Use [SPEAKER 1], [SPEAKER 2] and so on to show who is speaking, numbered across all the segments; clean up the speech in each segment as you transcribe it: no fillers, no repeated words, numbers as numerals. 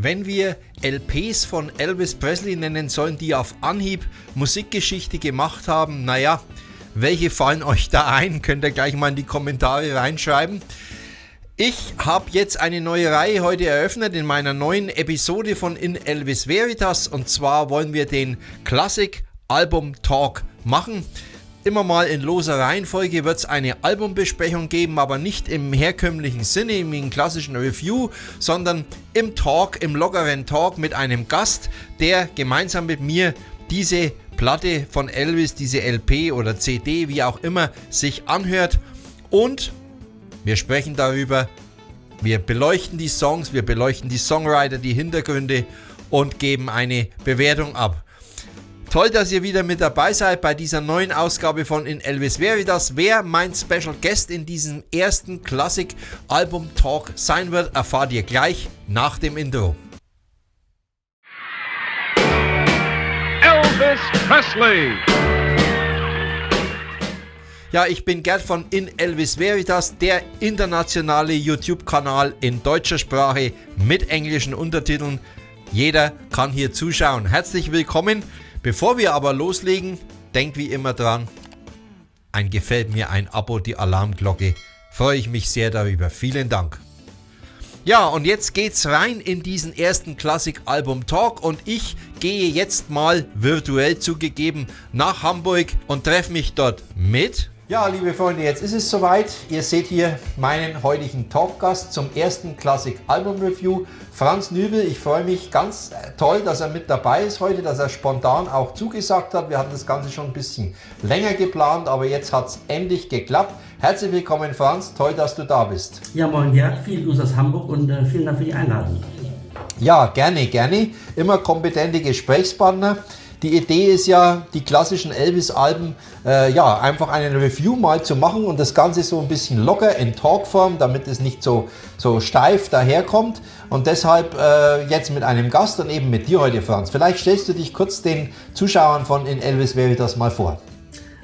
[SPEAKER 1] Wenn wir LPs von Elvis Presley nennen sollen, die auf Anhieb Musikgeschichte gemacht haben, naja, welche fallen euch da ein? Könnt ihr gleich mal in die Kommentare reinschreiben. Ich habe jetzt eine neue Reihe heute eröffnet in meiner neuen Episode von In Elvis Veritas, und zwar wollen wir den Classic Album Talk machen. Immer mal in loser Reihenfolge wird es eine Albumbesprechung geben, aber nicht im herkömmlichen Sinne, im klassischen Review, sondern im Talk, im lockeren Talk mit einem Gast, der gemeinsam mit mir diese Platte von Elvis, diese LP oder CD, wie auch immer, sich anhört, und wir sprechen darüber, wir beleuchten die Songs, wir beleuchten die Songwriter, die Hintergründe und geben eine Bewertung ab. Toll, dass ihr wieder mit dabei seid bei dieser neuen Ausgabe von In Elvis Veritas. Wer mein Special Guest in diesem ersten Classic Album Talk sein wird, erfahrt ihr gleich nach dem Intro.
[SPEAKER 2] Elvis Presley.
[SPEAKER 1] Ja, ich bin Gerd von In Elvis Veritas, der internationale YouTube-Kanal in deutscher Sprache mit englischen Untertiteln. Jeder kann hier zuschauen. Herzlich willkommen. Bevor wir aber loslegen, denkt wie immer dran, ein Gefällt mir, ein Abo, die Alarmglocke. Freue ich mich sehr darüber. Vielen Dank. Ja, und jetzt geht's rein in diesen ersten Classic Album Talk, und ich gehe jetzt mal virtuell zugegeben nach Hamburg und treffe mich dort mit... Ja, liebe Freunde, jetzt ist es soweit. Ihr seht hier meinen heutigen Talkgast zum ersten Classic Album Review, Franz Nübel. Ich freue mich ganz toll, dass er mit dabei ist heute, dass er spontan auch zugesagt hat. Wir hatten das Ganze schon ein bisschen länger geplant, aber jetzt hat es endlich geklappt. Herzlich willkommen, Franz. Toll, dass du da bist.
[SPEAKER 3] Ja, moin Gerd, vielen Gruß aus Hamburg und vielen Dank für die Einladung.
[SPEAKER 1] Ja, gerne, gerne. Immer kompetente Gesprächspartner. Die Idee ist ja, die klassischen Elvis-Alben, einfach einen Review mal zu machen und das Ganze so ein bisschen locker in Talkform, damit es nicht so steif daherkommt. Und deshalb jetzt mit einem Gast und eben mit dir heute, Franz. Vielleicht stellst du dich kurz den Zuschauern von In Elvis Veritas mal vor.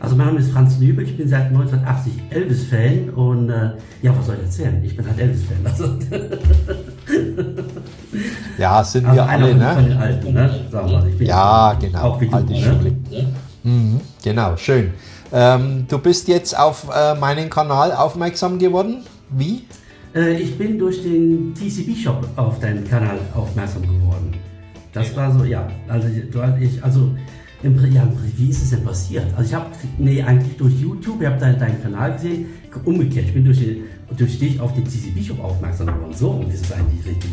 [SPEAKER 3] Also mein Name ist Franz Nübel, ich bin seit 1980 Elvis-Fan und was soll ich erzählen? Ich bin halt Elvis-Fan. Also
[SPEAKER 1] ja, sind wir alle, ne?
[SPEAKER 3] Von den Alten, ne? Sagen wir mal. Ich bin
[SPEAKER 1] ja, genau.
[SPEAKER 3] Auch wie du,
[SPEAKER 1] alte Schule. Mhm, genau, schön. Du bist jetzt auf meinen Kanal aufmerksam geworden. Wie?
[SPEAKER 3] Ich bin durch den TCB-Shop auf deinen Kanal aufmerksam geworden. Das war so, ja. Wie ist es denn passiert? Also eigentlich durch YouTube, ich habe deinen Kanal gesehen, umgekehrt, ich bin durch dich auf den TCB-Shop aufmerksam geworden. So, und das ist eigentlich richtig.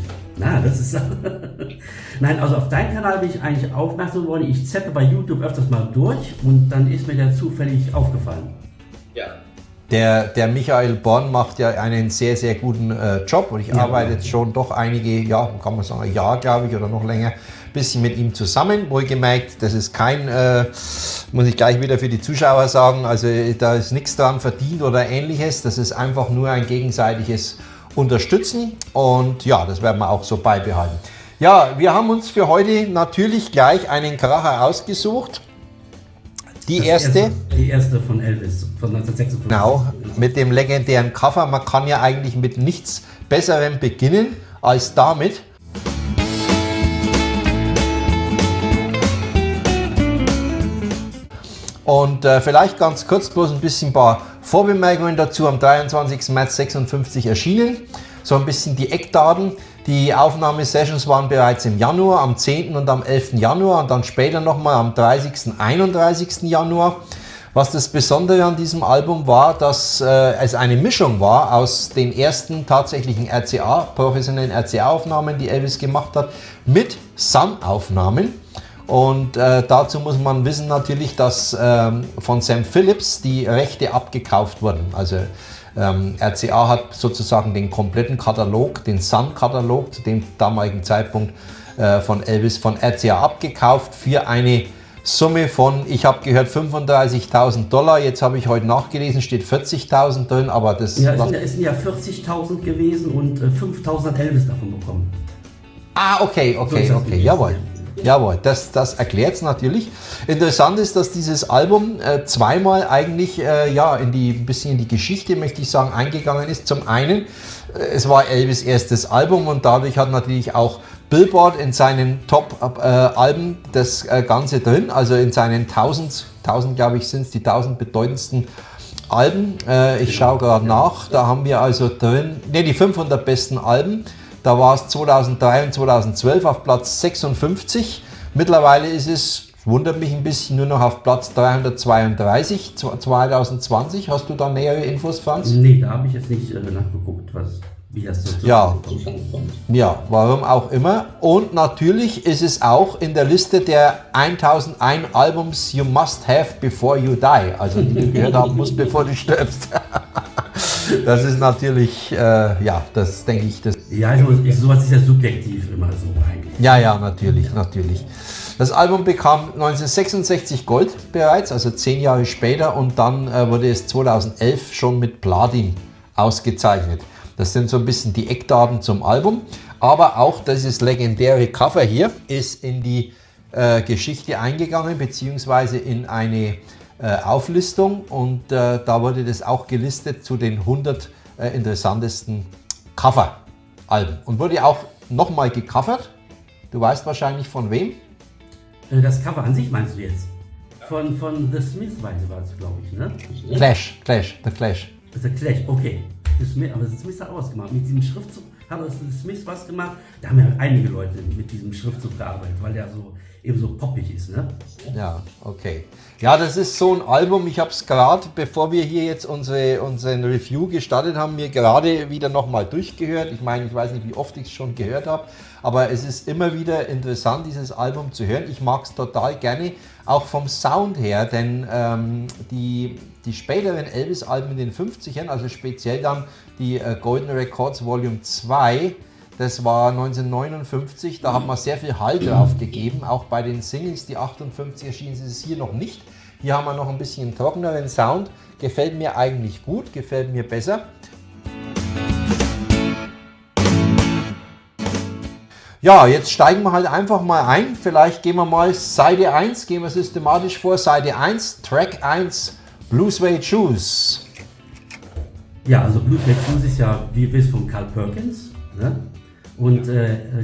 [SPEAKER 3] Nein, also auf deinen Kanal bin ich eigentlich aufmerksam geworden. Ich zappe bei YouTube öfters mal durch und dann ist mir der zufällig aufgefallen.
[SPEAKER 1] Ja. Der Michael Born macht ja einen sehr, sehr guten Job, und ich arbeite jetzt schon doch einige, kann man sagen, ein Jahr, glaube ich, oder noch länger, bisschen mit ihm zusammen. Wohlgemerkt, das ist kein, muss ich gleich wieder für die Zuschauer sagen, also da ist nichts dran verdient oder ähnliches, das ist einfach nur ein gegenseitiges Unterstützen, und ja, das werden wir auch so beibehalten. Ja, wir haben uns für heute natürlich gleich einen Kracher ausgesucht. Die erste
[SPEAKER 3] von Elvis, von 1956.
[SPEAKER 1] Genau, mit dem legendären Cover. Man kann ja eigentlich mit nichts Besserem beginnen als damit. Und vielleicht ganz kurz bloß ein paar Vorbemerkungen dazu. Am 23. März 56 erschienen. So ein bisschen die Eckdaten. Die Aufnahmesessions waren bereits im Januar, am 10. und am 11. Januar und dann später nochmal am 30. und 31. Januar. Was das Besondere an diesem Album war, dass es eine Mischung war aus den ersten tatsächlichen professionellen RCA-Aufnahmen, die Elvis gemacht hat, mit Sun-Aufnahmen. Und dazu muss man wissen natürlich, dass von Sam Phillips die Rechte abgekauft wurden. Also RCA hat sozusagen den kompletten Katalog, den Sun-Katalog zu dem damaligen Zeitpunkt von Elvis von RCA abgekauft für eine Summe von, ich habe gehört, $35.000. Jetzt habe ich heute nachgelesen, steht 40.000 drin, aber das...
[SPEAKER 3] Ja, es sind ja 40.000 gewesen und 5.000 hat Elvis davon bekommen.
[SPEAKER 1] Ah, okay, jawohl. Jawohl, das erklärt es natürlich. Interessant ist, dass dieses Album zweimal eigentlich ein bisschen in die Geschichte, möchte ich sagen, eingegangen ist. Zum einen, es war Elvis' erstes Album und dadurch hat natürlich auch Billboard in seinen Top-Alben das Ganze drin, also in seinen 1000 glaube ich sind es, die 1000 bedeutendsten Alben. Ich schaue gerade nach, da haben wir also drin, die 500 besten Alben. Da war es 2003 und 2012 auf Platz 56. Mittlerweile ist es, wundert mich ein bisschen, nur noch auf Platz 332 2020. Hast du da nähere Infos, Franz?
[SPEAKER 3] Nee, da habe ich jetzt nicht nachgeguckt, wie das so
[SPEAKER 1] kommt. Ja, warum auch immer. Und natürlich ist es auch in der Liste der 1001 Albums You Must Have Before You Die. Also die du gehört haben musst, bevor du stirbst. Das ist natürlich, das denke ich.
[SPEAKER 3] Ja, sowas ist ja subjektiv immer so eigentlich.
[SPEAKER 1] Ja, natürlich. Das Album bekam 1966 Gold bereits, also 10 Jahre später, und dann wurde es 2011 schon mit Platin ausgezeichnet. Das sind so ein bisschen die Eckdaten zum Album, aber auch dieses legendäre Cover hier ist in die Geschichte eingegangen, beziehungsweise in eine Auflistung, und da wurde das auch gelistet zu den 100 interessantesten Cover-Alben und wurde auch nochmal gecovert. Du weißt wahrscheinlich von wem?
[SPEAKER 3] Das Cover an sich meinst du jetzt? Von The Smiths war es, glaube ich, ne?
[SPEAKER 1] The Clash.
[SPEAKER 3] The Clash, okay. Aber The Smiths hat auch was gemacht. Mit diesem Schriftzug hat The Smiths was gemacht. Da haben ja einige Leute mit diesem Schriftzug gearbeitet, weil der eben so poppig ist, ne?
[SPEAKER 1] Ja, okay. Ja, das ist so ein Album, ich habe es gerade, bevor wir hier jetzt unseren Review gestartet haben, mir gerade wieder nochmal durchgehört. Ich meine, ich weiß nicht, wie oft ich es schon gehört habe, aber es ist immer wieder interessant, dieses Album zu hören. Ich mag es total gerne, auch vom Sound her, denn die späteren Elvis-Alben in den 50ern, also speziell dann die Golden Records Volume 2, das war 1959, da hat man sehr viel Hall drauf gegeben, auch bei den Singles, die 58 erschienen, ist es hier noch nicht. Hier haben wir noch ein bisschen trockeneren Sound, gefällt mir eigentlich gut, gefällt mir besser. Ja, jetzt steigen wir halt einfach mal ein, vielleicht gehen wir mal Seite 1, gehen wir systematisch vor, Seite 1, Track 1, Blue Suede Shoes.
[SPEAKER 3] Ja, also Blue Suede Shoes ist ja, wie ihr wisst, von Carl Perkins, ne? Und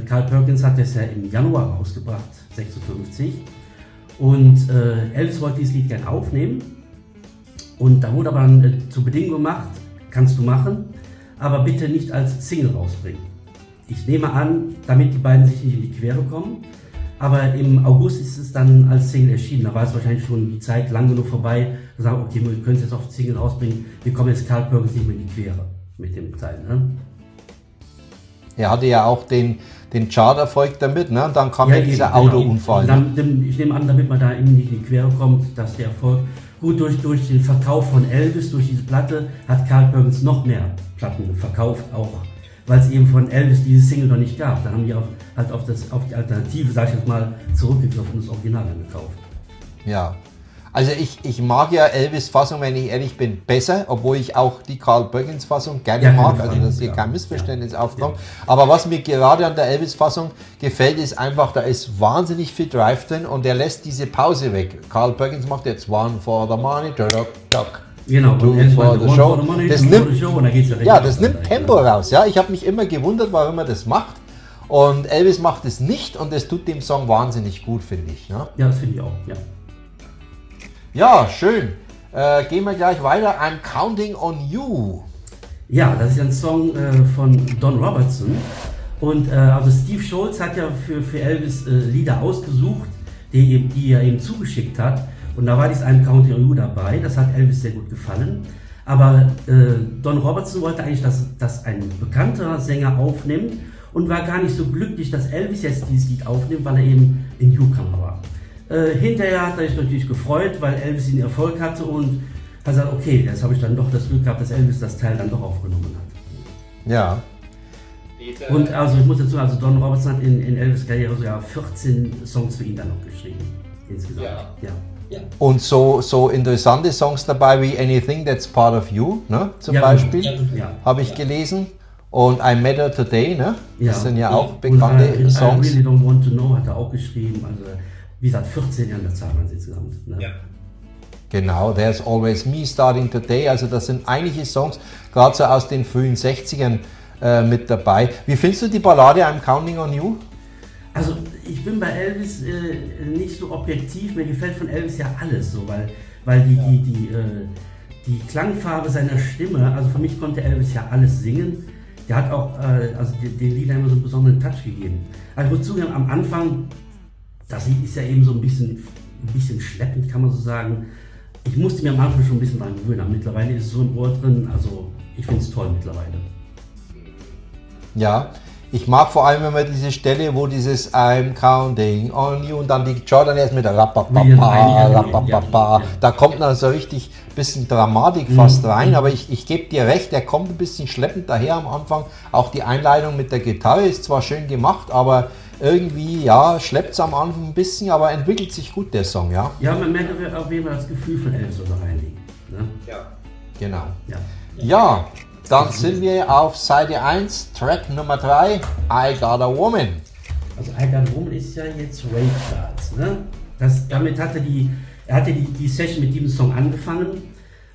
[SPEAKER 3] Carl Perkins hat das ja im Januar rausgebracht, 56. Und Elvis wollte dieses Lied gerne aufnehmen. Und da wurde aber dann zur Bedingung gemacht, kannst du machen, aber bitte nicht als Single rausbringen. Ich nehme an, damit die beiden sich nicht in die Quere kommen. Aber im August ist es dann als Single erschienen. Da war es wahrscheinlich schon die Zeit lang genug vorbei, zu sagen, okay, wir können es jetzt auf Single rausbringen. Wir kommen jetzt Carl Perkins nicht mehr in die Quere mit dem Teil. Ne?
[SPEAKER 1] Er hatte ja auch den Charterfolg damit, ne? Und dann kam ja dieser Autounfall.
[SPEAKER 3] Genau. Ich nehme an, damit man da eben nicht in die Quere kommt, dass der Erfolg gut durch den Verkauf von Elvis, durch diese Platte, hat Carl Perkins noch mehr Platten verkauft, auch weil es eben von Elvis diese Single noch nicht gab. Da haben die auf die Alternative, sag ich jetzt mal, zurückgegriffen und das Original dann gekauft.
[SPEAKER 1] Ja. Also ich mag ja Elvis Fassung, wenn ich ehrlich bin, besser, obwohl ich auch die Carl Perkins Fassung gerne mag, also dass hier kein Missverständnis aufkommt. Aber was mir gerade an der Elvis Fassung gefällt, ist einfach, da ist wahnsinnig viel Drive drin und er lässt diese Pause weg. Carl Perkins macht jetzt One for the Money,
[SPEAKER 3] genau,
[SPEAKER 1] Two for the Show. Das nimmt Tempo raus. Ja? Ich habe mich immer gewundert, warum er das macht. Und Elvis macht es nicht und das tut dem Song wahnsinnig gut, finde ich.
[SPEAKER 3] Ja, das finde ich auch, ja.
[SPEAKER 1] Ja, schön. Gehen wir gleich weiter. I'm Counting on You.
[SPEAKER 3] Ja, das ist ein Song von Don Robertson. Und also Steve Schultz hat ja für Elvis Lieder ausgesucht, die er ihm zugeschickt hat. Und da war dieses I'm Counting on You dabei. Das hat Elvis sehr gut gefallen. Aber Don Robertson wollte eigentlich, dass ein bekannter Sänger aufnimmt und war gar nicht so glücklich, dass Elvis jetzt dieses Lied aufnimmt, weil er eben in Newcomer war. Hinterher hat er sich natürlich gefreut, weil Elvis den Erfolg hatte und hat gesagt, okay, jetzt habe ich dann doch das Glück gehabt, dass Elvis das Teil dann doch aufgenommen hat.
[SPEAKER 1] Ja.
[SPEAKER 3] Und also ich muss dazu, also Don Robertson hat in Elvis' Karriere sogar 14 Songs für ihn dann noch geschrieben. Insgesamt. Ja.
[SPEAKER 1] Und so interessante Songs dabei wie Anything That's Part of You, ne, zum Beispiel, habe ich gelesen. und I Met Her Today, ne? Das sind ja auch
[SPEAKER 3] und
[SPEAKER 1] bekannte Songs.
[SPEAKER 3] I Really Don't Want to Know hat er auch geschrieben. Also, wie gesagt, 14 an der Zahl waren sie insgesamt. Ne? Ja.
[SPEAKER 1] Genau, There's Always Me Starting Today. Also, das sind einige Songs, gerade so aus den frühen 60ern mit dabei. Wie findest du die Ballade I'm Counting on You?
[SPEAKER 3] Also, ich bin bei Elvis nicht so objektiv. Mir gefällt von Elvis ja alles so, weil die Klangfarbe seiner Stimme, also für mich konnte Elvis ja alles singen. Der hat auch also den Liedern immer so einen besonderen Touch gegeben. Also ich muss zugeben, am Anfang, das Lied ist ja eben so ein bisschen schleppend, kann man so sagen. Ich musste mir am Anfang schon ein bisschen dran gewöhnen, aber mittlerweile ist es so im Ohr drin, also ich finde es toll mittlerweile.
[SPEAKER 1] Ja, ich mag vor allem immer diese Stelle, wo dieses I'm counting on you und dann die Jordan erst mit der Rapapapa, da kommt dann so richtig ein bisschen Dramatik fast rein, aber ich gebe dir recht, der kommt ein bisschen schleppend daher am Anfang. Auch die Einleitung mit der Gitarre ist zwar schön gemacht, aber irgendwie, ja, schleppt es am Anfang ein bisschen, aber entwickelt sich gut der Song, ja?
[SPEAKER 3] Ja, man merkt auf jeden Fall das Gefühl von Elvis da reinlegen. Ne?
[SPEAKER 1] Ja. Genau.
[SPEAKER 3] Ja.
[SPEAKER 1] Dann sind wir auf Seite 1, Track Nummer 3, I Got a Woman.
[SPEAKER 3] Also I Got a Woman ist ja jetzt Ray Charles. Ne? Damit hatte die Session mit diesem Song angefangen,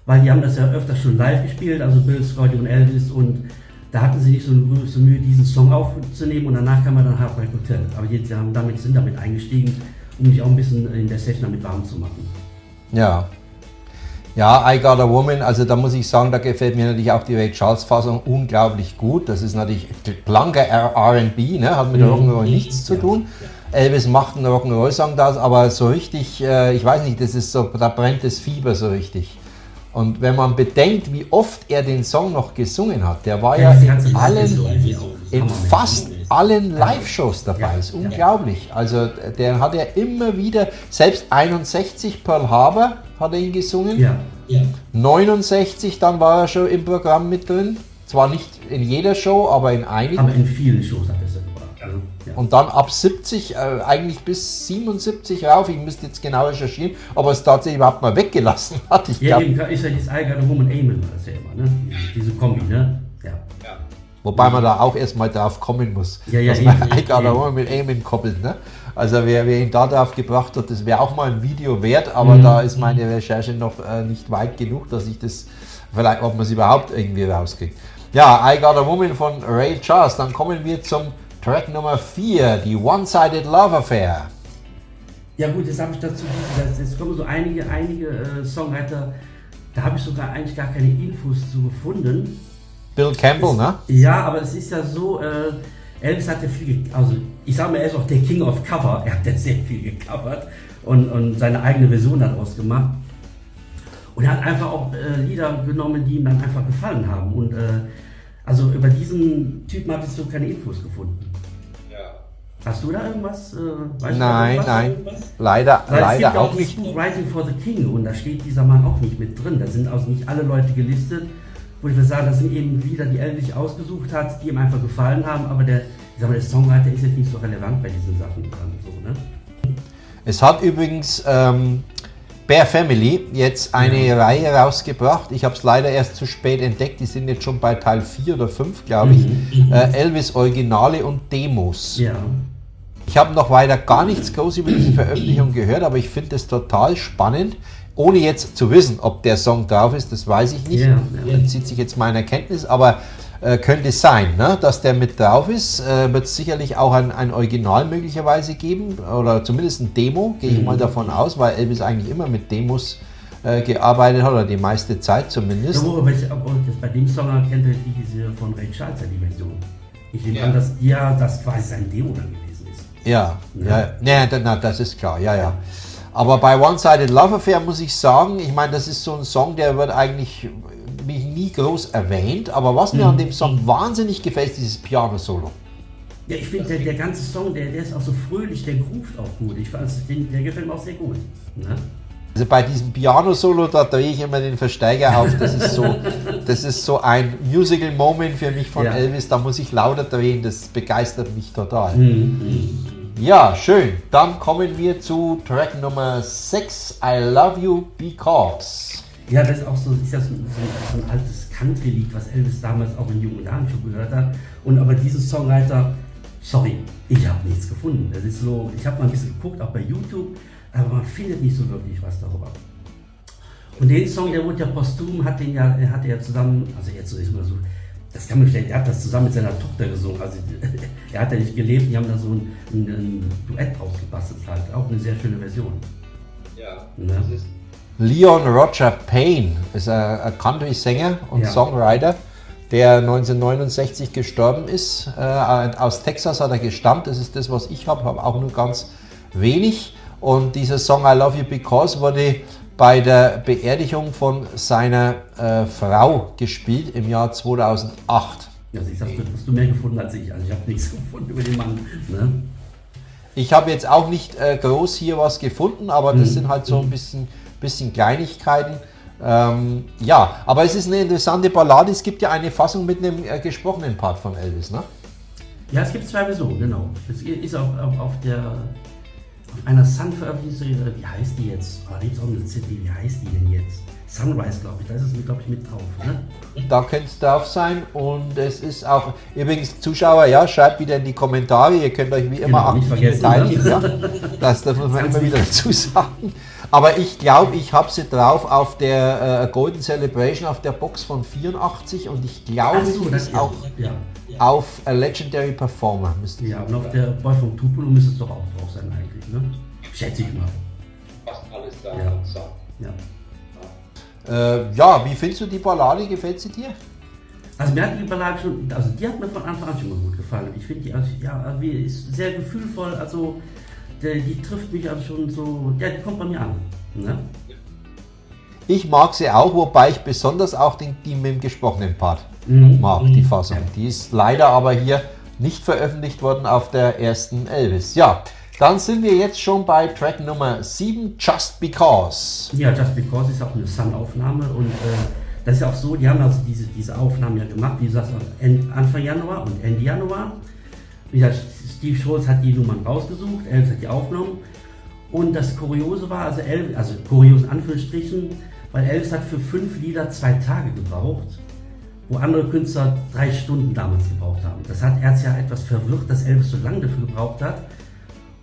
[SPEAKER 3] weil die haben das ja öfter schon live gespielt, also Bill, Scotty und Elvis, und da hatten sie nicht so eine große Mühe, diesen Song aufzunehmen, und danach kam dann Heartbreak Hotel. Aber jetzt sind damit eingestiegen, um mich auch ein bisschen in der Session damit warm zu machen.
[SPEAKER 1] Ja. Ja, I Got a Woman, also da muss ich sagen, da gefällt mir natürlich auch die Ray Charles Fassung unglaublich gut. Das ist natürlich blanker R&B, ne? Hat mit Rock'n'Roll nichts zu tun. Elvis macht einen Rock'n'Roll-Song da, aber so richtig, ich weiß nicht, das ist so, da brennt das Fieber so richtig. Und wenn man bedenkt, wie oft er den Song noch gesungen hat, der war ja in fast allen Live-Shows dabei, ist unglaublich. Also der hat ja immer wieder, selbst 61 Pearl Harbor hat er ihn gesungen, 69 dann war er schon im Programm mit drin, zwar nicht in jeder Show, aber in einigen.
[SPEAKER 3] Aber in vielen Shows hat er es ja gebracht.
[SPEAKER 1] Ja. Und dann ab 70, eigentlich bis 77 rauf, ich müsste jetzt genau recherchieren, ob er es tatsächlich überhaupt mal weggelassen hat.
[SPEAKER 3] Eben ist ja dieses I Got a Woman Amen, war das ja immer, ne? Diese Kombi, ne? Ja.
[SPEAKER 1] Wobei man da auch erstmal drauf kommen muss, dass man I Got a Woman mit Amen koppelt, ne? Also wer ihn da drauf gebracht hat, das wäre auch mal ein Video wert, aber da ist meine Recherche noch nicht weit genug, dass ich das, vielleicht, ob man es überhaupt irgendwie rauskriegt. Ja, I Got a Woman von Ray Charles, dann kommen wir zum Track Nummer 4, die One-Sided Love Affair.
[SPEAKER 3] Ja gut, jetzt habe ich dazu, jetzt kommen so einige Songwriter, da habe ich sogar eigentlich gar keine Infos zu gefunden.
[SPEAKER 1] Bill Campbell, ne?
[SPEAKER 3] Ja, aber es ist ja so, Elvis hat ja viel, also ich sage mal, er ist auch der King of Cover, er hat ja sehr viel gecovert und seine eigene Version daraus gemacht. Und er hat einfach auch Lieder genommen, die ihm dann einfach gefallen haben. Und also über diesen Typen habe ich so keine Infos gefunden. Ja. Hast du da irgendwas?
[SPEAKER 1] Nein, leider auch nicht.
[SPEAKER 3] Es gibt auch das Buch Writing for the King und da steht dieser Mann auch nicht mit drin. Da sind also nicht alle Leute gelistet, wo ich würde sagen, das sind eben Lieder, die Elvis ausgesucht hat, die ihm einfach gefallen haben, aber der Songwriter ist jetzt nicht so relevant bei diesen Sachen. So, ne?
[SPEAKER 1] Es hat übrigens Bear Family jetzt eine Reihe rausgebracht. Ich habe es leider erst zu spät entdeckt. Die sind jetzt schon bei Teil 4 oder 5, glaube ich. Elvis Originale und Demos. Ja. Ich habe noch weiter gar nichts groß über diese Veröffentlichung gehört, aber ich finde es total spannend. Ohne jetzt zu wissen, ob der Song drauf ist, das weiß ich nicht. Das zieht sich jetzt meine Erkenntnis, aber könnte sein, ne, dass der mit drauf ist. Wird es sicherlich auch ein Original möglicherweise geben oder zumindest ein Demo, gehe ich mal davon aus, weil Elvis eigentlich immer mit Demos gearbeitet hat oder die meiste Zeit zumindest.
[SPEAKER 3] Ja, bei dem Song kennt ihr diese von Ray Charles, die Version. Ich nehme an, dass das quasi sein Demo dann gewesen ist.
[SPEAKER 1] Ja, das ist klar, ja. Aber bei One-Sided Love Affair muss ich sagen, ich meine, das ist so ein Song, der wird eigentlich mich nie groß erwähnt, aber was mir an dem Song wahnsinnig gefällt, ist dieses Piano-Solo.
[SPEAKER 3] Ja, ich finde, der ganze Song, der ist auch so fröhlich, der groovt auch gut. Der gefällt mir auch sehr gut. Ne?
[SPEAKER 1] Also bei diesem Piano-Solo, da drehe ich immer den Verstärker auf. Das ist so ein Musical-Moment für mich von Elvis, da muss ich lauter drehen, das begeistert mich total. Ja, schön. Dann kommen wir zu Track Nummer 6, I Love You Because.
[SPEAKER 3] Ja, das ist auch so ein altes Country-Lied, was Elvis damals auch in jungen Jahren schon gehört hat. Und aber diesen Songwriter, sorry, ich habe nichts gefunden. Das ist so, ich habe mal ein bisschen geguckt, auch bei YouTube, aber man findet nicht so wirklich was darüber. Und den Song, der wurde ja posthum, hat er ja zusammen, also jetzt ist mal so, das kann man stellen, er hat das zusammen mit seiner Tochter gesungen, also er hat ja nicht gelebt, die haben da so ein Duett draus gebastelt halt, auch eine sehr schöne Version.
[SPEAKER 2] Ja,
[SPEAKER 3] Ne?
[SPEAKER 2] das ist
[SPEAKER 1] Leon Roger Payne ist ein Country-Sänger und
[SPEAKER 3] Ja.
[SPEAKER 1] Songwriter, der 1969 gestorben ist. Aus Texas hat er gestammt, das ist das, was ich habe auch nur ganz wenig. Und dieser Song I Love You Because wurde bei der Beerdigung von seiner Frau gespielt im Jahr 2008.
[SPEAKER 3] Also ich sag, hast du mehr gefunden als ich, also ich habe nichts gefunden über den Mann. Ne?
[SPEAKER 1] Ich habe jetzt auch nicht groß hier was gefunden, aber das sind halt so ein bisschen Kleinigkeiten. Ja, aber es ist eine interessante Ballade. Es gibt ja eine Fassung mit einem gesprochenen Part von Elvis, ne?
[SPEAKER 3] Ja, es gibt zwei Versionen, genau. Es ist auch auf einer Sun veröffentlicht, wie heißt die jetzt? Ah, die ist auch eine CD, wie heißt die denn jetzt? Sunrise, glaube ich, da ist es, glaube ich, mit drauf, ne?
[SPEAKER 1] Da könnte es drauf sein und es ist auch, übrigens Zuschauer, ja, schreibt wieder in die Kommentare, ihr könnt euch wie immer
[SPEAKER 3] Genau, nicht
[SPEAKER 1] aktiv
[SPEAKER 3] vergessen,
[SPEAKER 1] beteiligen,
[SPEAKER 3] ne?
[SPEAKER 1] ja. Das muss man immer wieder dazu sagen. Aber ich glaube, ich habe sie drauf auf der Golden Celebration, auf der Box von 84 und ich glaube,
[SPEAKER 3] Ach so,
[SPEAKER 1] die
[SPEAKER 3] das
[SPEAKER 1] ist auch
[SPEAKER 3] ja.
[SPEAKER 1] auf A Legendary Performer. Müsste
[SPEAKER 3] Ja, und auf der Boy von Tupelo müsste es doch auch drauf sein eigentlich, ne? Schätze ich mal.
[SPEAKER 2] fast alles da
[SPEAKER 3] Ja.
[SPEAKER 2] und so.
[SPEAKER 3] Ja.
[SPEAKER 1] Ja, wie findest du die Ballade? Gefällt sie dir?
[SPEAKER 3] Also mir hat die Ballade schon, also die hat mir von Anfang an schon mal gut gefallen. Ich finde die, also, ja, irgendwie ist sehr gefühlvoll, also die trifft mich also schon so, ja, die kommt bei mir an. Ne?
[SPEAKER 1] Ich mag sie auch, wobei ich besonders auch die mit dem gesprochenen Part mag, die Fassung.
[SPEAKER 3] Ja.
[SPEAKER 1] Die ist leider aber hier nicht veröffentlicht worden auf der ersten Elvis. Ja, dann sind wir jetzt schon bei Track Nummer 7, Just Because.
[SPEAKER 3] Ja, Just Because ist auch eine Sun-Aufnahme und das ist auch so, die haben also diese Aufnahmen ja gemacht, wie gesagt, Anfang Januar und Ende Januar. Wie gesagt, Steve Schultz hat die Nummern rausgesucht, Elvis hat die aufgenommen und das Kuriose war, also kurios in Anführungsstrichen, weil Elvis hat für 5 Lieder 2 Tage gebraucht, wo andere Künstler 3 Stunden damals gebraucht haben. Das hat er ja etwas verwirrt, dass Elvis so lange dafür gebraucht hat.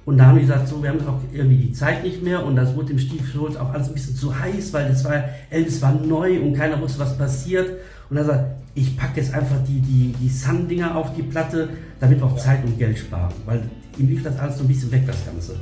[SPEAKER 3] Und da haben die gesagt, so, wir haben auch irgendwie die Zeit nicht mehr und das wurde dem Steve Schultz auch alles ein bisschen zu heiß, weil Elvis war neu und keiner wusste, was passiert. Und er sagt, ich packe jetzt einfach die Sun-Dinger auf die Platte, damit wir auch Zeit und Geld sparen, weil ihm lief das alles so ein bisschen weg, das Ganze.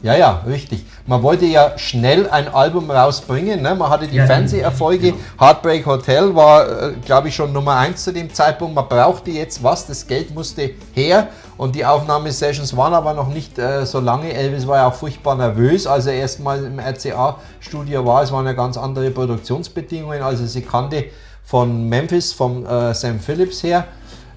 [SPEAKER 1] Ja, ja, richtig. Man wollte ja schnell ein Album rausbringen. Ne? Man hatte die
[SPEAKER 3] Ja,
[SPEAKER 1] Fernseherfolge.
[SPEAKER 3] genau.
[SPEAKER 1] Heartbreak Hotel war, glaube ich, schon Nummer 1 zu dem Zeitpunkt. Man brauchte jetzt was. Das Geld musste her. Und die Aufnahmesessions waren aber noch nicht so lange. Elvis war ja auch furchtbar nervös, als er erstmal im RCA-Studio war. Es waren ja ganz andere Produktionsbedingungen, als er sie kannte von Memphis, vom Sam Phillips her.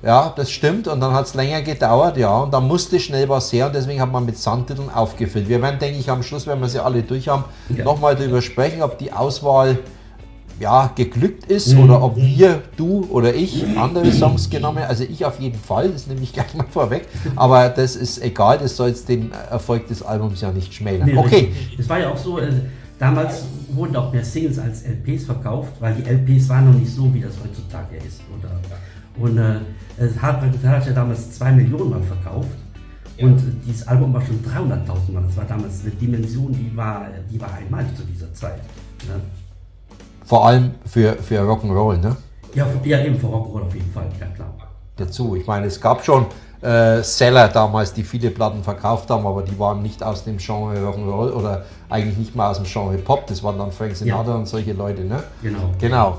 [SPEAKER 1] Ja, das stimmt und dann hat es länger gedauert, ja, und dann musste schnell was her und deswegen hat man mit Sandtiteln aufgefüllt. Wir werden, denke ich, am Schluss, wenn wir sie alle durch haben,
[SPEAKER 3] Ja.
[SPEAKER 1] nochmal darüber sprechen, ob die Auswahl ja, geglückt ist oder ob wir, du oder ich, andere Songs genommen haben. Also ich auf jeden Fall, das nehme ich gleich mal vorweg, aber das ist egal, das soll jetzt den Erfolg des Albums ja nicht schmälern.
[SPEAKER 3] Nee,
[SPEAKER 1] Okay,
[SPEAKER 3] richtig. Es war ja auch so, damals wurden auch mehr Singles als LPs verkauft, weil die LPs waren noch nicht so, wie das heutzutage ist. Und Heartbreak Hotel hat ja damals 2 Millionen Mal verkauft und dieses Album war schon 300.000 Mal. Das war damals eine Dimension, die war einmalig zu dieser Zeit. Ne?
[SPEAKER 1] vor allem für Rock'n'Roll, ne?
[SPEAKER 3] Ja, eben für Rock'n'Roll auf jeden Fall, ja klar.
[SPEAKER 1] Dazu. Ich meine, es gab schon Seller damals, die viele Platten verkauft haben, aber die waren nicht aus dem Genre Rock'n'Roll oder eigentlich nicht mal aus dem Genre Pop. Das waren dann Frank Sinatra und solche Leute, ne? Genau.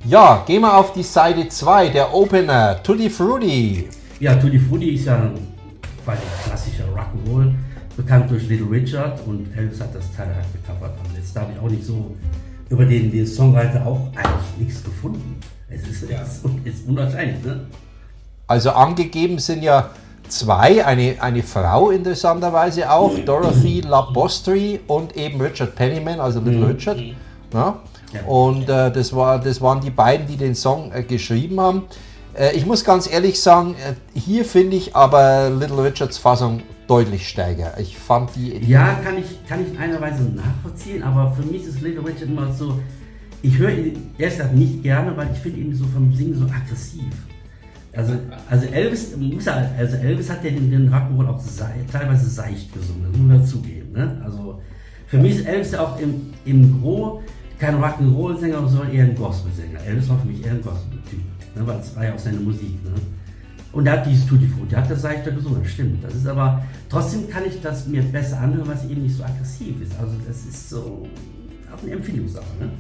[SPEAKER 1] Ja, gehen wir auf die Seite 2, der Opener, Tutti Frutti.
[SPEAKER 3] Ja, Tutti Frutti ist ja ein klassischer Rock'n'Roll, bekannt durch Little Richard und Elvis hat das Teil halt gecovert. Und jetzt habe ich auch nicht so über den Songwriter auch eigentlich nichts gefunden. Es ist unwahrscheinlich, ne?
[SPEAKER 1] Also angegeben sind ja 2, eine Frau interessanterweise auch, Dorothy LaBostri und eben Richard Penniman, also Little Richard. Ja?
[SPEAKER 3] Ja.
[SPEAKER 1] Und das waren die beiden, die den Song geschrieben haben. Ich muss ganz ehrlich sagen, hier finde ich aber Little Richards Fassung deutlich stärker. Ich fand die...
[SPEAKER 3] Ja, kann ich in einer Weise nachvollziehen, aber für mich ist Little Richard immer so, Ich höre ihn erst gesagt nicht gerne, weil ich finde ihn so vom Singen so aggressiv. Also Elvis hat ja den Rock'n'Roll auch teilweise seicht gesungen, das muss man zugeben. Ne? Also für mich ist Elvis ja auch im Gros kein Rock'n'Roll-Sänger, sondern eher ein Gospel-Sänger. Elvis war für mich eher ein Gospel-Typ, ne? Weil es war ja auch seine Musik. Ne? Und er hat dieses Tutti Frutti, der hat das seichter gesungen, das stimmt. Das ist aber, trotzdem kann ich das mir besser anhören, weil es eben nicht so aggressiv ist. Also das ist so auch eine Empfindungssache. Ne?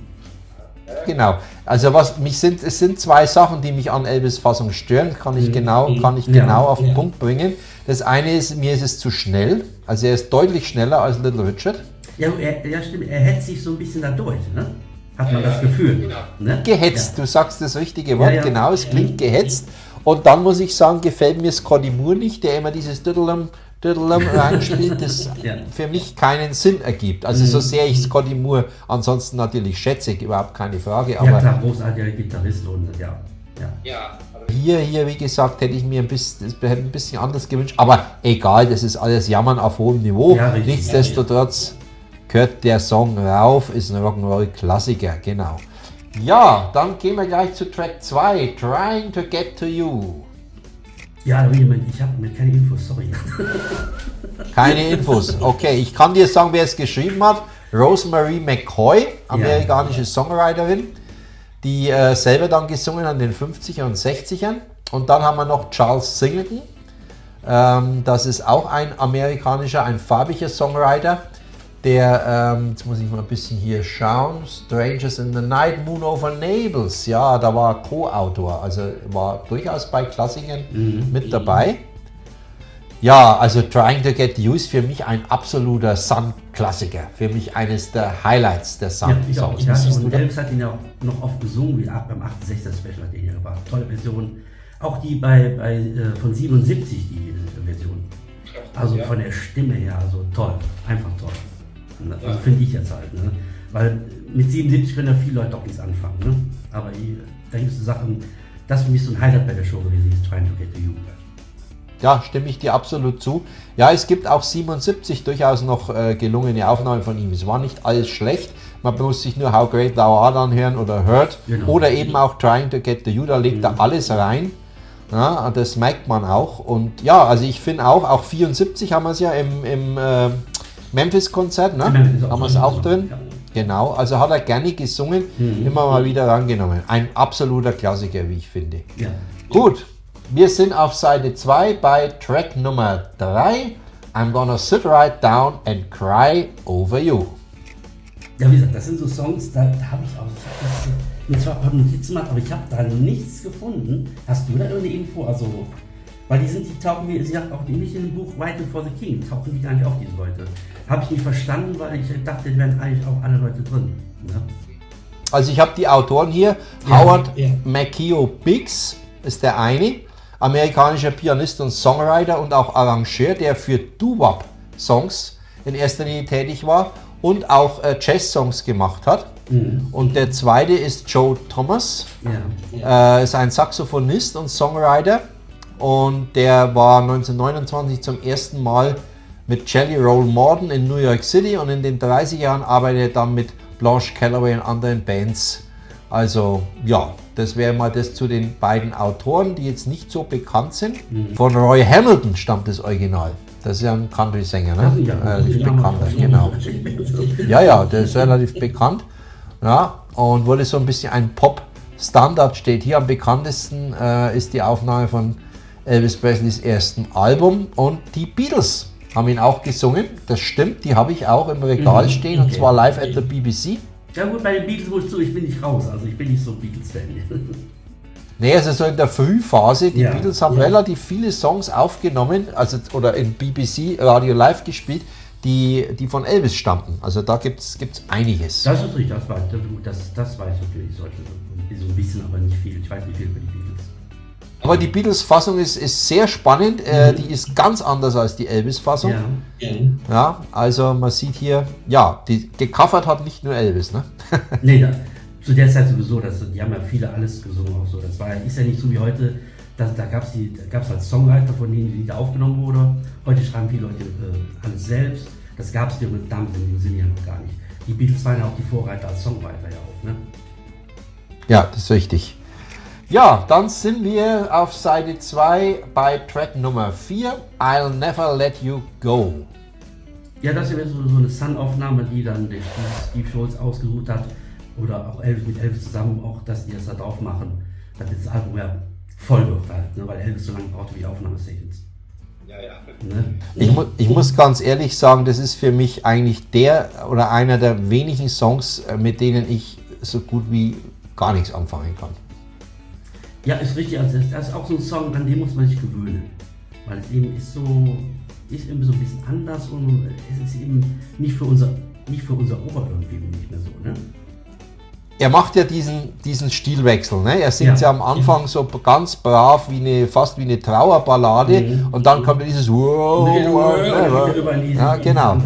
[SPEAKER 1] Genau. Also es sind zwei Sachen, die mich an Elvis Fassung stören, kann ich genau auf den Punkt bringen. Das eine ist, mir ist es zu schnell, also er ist deutlich schneller als Little Richard.
[SPEAKER 3] Ja, stimmt, er hetzt sich so ein bisschen dadurch, ne? Hat man das Gefühl. Ne?
[SPEAKER 1] Gehetzt, du sagst das richtige Wort,
[SPEAKER 3] Ja.
[SPEAKER 1] genau, es klingt gehetzt. Und dann muss ich sagen, gefällt mir Scotty Moore nicht, der immer dieses Diddlem reinspielt, das für mich keinen Sinn ergibt. Also so sehr ich Scotty Moore ansonsten natürlich schätze, überhaupt keine Frage. Aber
[SPEAKER 3] ja klar, großartiger Gitarrist und ja.
[SPEAKER 1] hier, wie gesagt, hätte ich mir ein bisschen anders gewünscht. Aber egal, das ist alles Jammern auf hohem Niveau.
[SPEAKER 3] Ja, richtig.
[SPEAKER 1] Nichtsdestotrotz gehört der Song rauf, ist ein Rock'n'Roll-Klassiker, genau. Ja, dann gehen wir gleich zu Track 2, Trying to Get to You.
[SPEAKER 3] Ja, ich habe mir keine Infos, sorry.
[SPEAKER 1] Keine Infos. Okay, ich kann dir sagen, wer es geschrieben hat. Rosemary McCoy, amerikanische Songwriterin, die selber dann gesungen an den 50er und 60ern. Und dann haben wir noch Charles Singleton. Das ist auch ein farbiger Songwriter, der, jetzt muss ich mal ein bisschen hier schauen, Strangers in the Night, Moon over Naples, ja, da war Co-Autor, also war durchaus bei Klassikern mit dabei. Ja, also Trying to Get You ist für mich ein absoluter Sun-Klassiker, für mich eines der Highlights der Sun-Songs.
[SPEAKER 3] Ja, und Elvis hat ihn ja auch noch oft gesungen, wie beim 68er Special hat er hier gemacht, tolle Version. Auch die von 77, die Version. Also von der Stimme her, also toll, einfach toll. Also finde ich jetzt halt, ne? Weil mit 77 können ja viele Leute auch nichts anfangen, ne? Aber da gibt es Sachen, das ist für mich so ein Highlight bei der Show gewesen, ist Trying to Get to You.
[SPEAKER 1] Ja, stimme ich dir absolut zu. Ja, es gibt auch 77 durchaus noch gelungene Aufnahmen von ihm. Es war nicht alles schlecht. Man muss sich nur How Great Thou Art anhören oder Hurt oder eben auch Trying to Get to You, da legt er alles rein. Ja, das merkt man auch. Und ja, also ich finde auch 74 haben wir es ja im Memphis-Konzert, ne? Haben wir es auch drin. Ja. Genau, also hat er gerne gesungen, immer mal wieder rangenommen. Ein absoluter Klassiker, wie ich finde.
[SPEAKER 3] Ja.
[SPEAKER 1] Gut, wir sind auf Seite 2 bei Track Nummer 3. I'm gonna sit right down and cry over you.
[SPEAKER 3] Ja, wie gesagt, das sind so Songs, da habe ich mir zwar ein paar Notizen gemacht, aber ich habe da nichts gefunden. Hast du da irgendeine Info? Also, weil die tauchen, wie sie sagt, auch nicht in dem Buch Writing for the King, tauchen die gar nicht auf, diese Leute. Habe ich nicht verstanden, weil ich dachte, die wären eigentlich auch alle Leute drin. Ja?
[SPEAKER 1] Also ich habe die Autoren hier, Howard Macchio Biggs ist der eine, amerikanischer Pianist und Songwriter und auch Arrangeur, der für Doo-Wop-Songs in erster Linie tätig war und auch Jazz-Songs gemacht hat. Und der zweite ist Joe Thomas, ist ein Saxophonist und Songwriter und der war 1929 zum ersten Mal mit Jelly Roll Morton in New York City und in den 30er Jahren arbeitet er dann mit Blanche Calloway und anderen Bands. Also ja, das wäre mal das zu den beiden Autoren, die jetzt nicht so bekannt sind. Von Roy Hamilton stammt das Original. Das ist ja ein Country-Sänger, ne? Relativ bekannter, genau. Ja, der ist relativ bekannt. Ja, und wurde so ein bisschen ein Pop-Standard, steht hier. Am bekanntesten ist die Aufnahme von Elvis Presleys ersten Album und die Beatles haben ihn auch gesungen. Das stimmt, die habe ich auch im Regal stehen und zwar live at the BBC.
[SPEAKER 3] Ja gut, bei den Beatles muss ich zu, ich bin nicht raus, also ich bin nicht so Beatles-Fan.
[SPEAKER 1] Nee, also so in der Frühphase, die Beatles haben relativ viele Songs aufgenommen, also oder in BBC Radio Live gespielt, die von Elvis stammten. Also da gibt's einiges.
[SPEAKER 3] Das ist richtig, das weiß ich natürlich, so ein bisschen, aber nicht viel. Ich weiß nicht viel über die Beatles.
[SPEAKER 1] Aber die Beatles-Fassung ist sehr spannend, die ist ganz anders als die Elvis-Fassung. Ja, also man sieht hier, ja, die gecovert hat nicht nur Elvis, ne?
[SPEAKER 3] Nee, zu der Zeit sowieso, die haben ja viele alles gesungen auch so. Das ist ja nicht so wie heute, da gab es halt Songwriter, von denen die Lieder aufgenommen wurde. Heute schreiben viele Leute alles selbst. Das gab es damals in dem Sinne ja noch gar nicht. Die Beatles waren ja auch die Vorreiter als Songwriter ja auch, ne?
[SPEAKER 1] Ja, das ist richtig. Ja, dann sind wir auf Seite 2 bei Track Nummer 4, I'll Never Let You Go.
[SPEAKER 3] Ja, das ist ja so eine Sun-Aufnahme, die dann der Steve Schultz ausgesucht hat. Oder auch Elvis mit Elvis zusammen, auch dass die das da drauf machen, damit das Album ja voll wird halt, ne? Weil Elvis so lange brauchte wie Aufnahmesessions.
[SPEAKER 2] Ja, ja.
[SPEAKER 3] Ne?
[SPEAKER 1] Ich muss ganz ehrlich sagen, das ist für mich eigentlich der oder einer der wenigen Songs, mit denen ich so gut wie gar nichts anfangen kann.
[SPEAKER 3] Ja, ist richtig. Also das ist auch so ein Song, an den muss man sich gewöhnen. Weil es eben ist eben so ein bisschen anders und es ist eben nicht für unser Ohr irgendwie nicht mehr so, ne?
[SPEAKER 1] Er macht ja diesen Stilwechsel, ne? Er singt ja am Anfang so ganz brav, fast wie eine Trauerballade und dann kommt dieses ja, genau.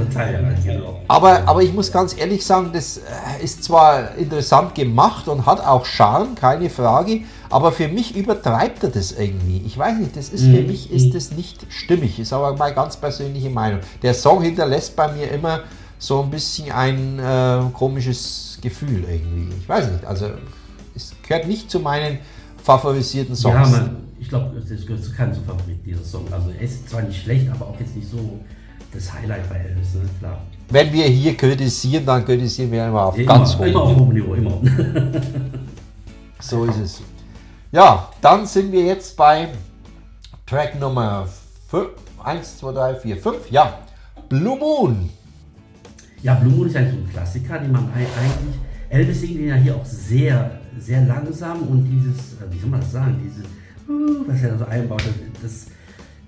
[SPEAKER 1] Aber ich muss ganz ehrlich sagen, das ist zwar interessant gemacht und hat auch Charme, keine Frage, aber für mich übertreibt er das irgendwie. Ich weiß nicht, für mich ist das nicht stimmig, ist aber meine ganz persönliche Meinung. Der Song hinterlässt bei mir immer so ein bisschen ein komisches Gefühl irgendwie. Ich weiß nicht, also es gehört nicht zu meinen favorisierten Songs.
[SPEAKER 3] Ja, ich glaube, das gehört zu keinem Favorit, dieser Song. Also er ist zwar nicht schlecht, aber auch jetzt nicht so das Highlight bei Elvis, ne? Klar.
[SPEAKER 1] Wenn wir hier kritisieren, dann kritisieren wir immer auf ganz hohem Niveau.
[SPEAKER 3] Immer auf hohem Niveau, immer.
[SPEAKER 1] So ist es. Ja, dann sind wir jetzt bei Track Nummer 1, 2, 3, 4, 5. Ja, Blue Moon.
[SPEAKER 3] Ja, Blue Moon ist eigentlich so ein Klassiker, den man eigentlich, Elvis singt den ja hier auch sehr, sehr langsam und dieses, wie soll man das sagen, was er da so einbaut,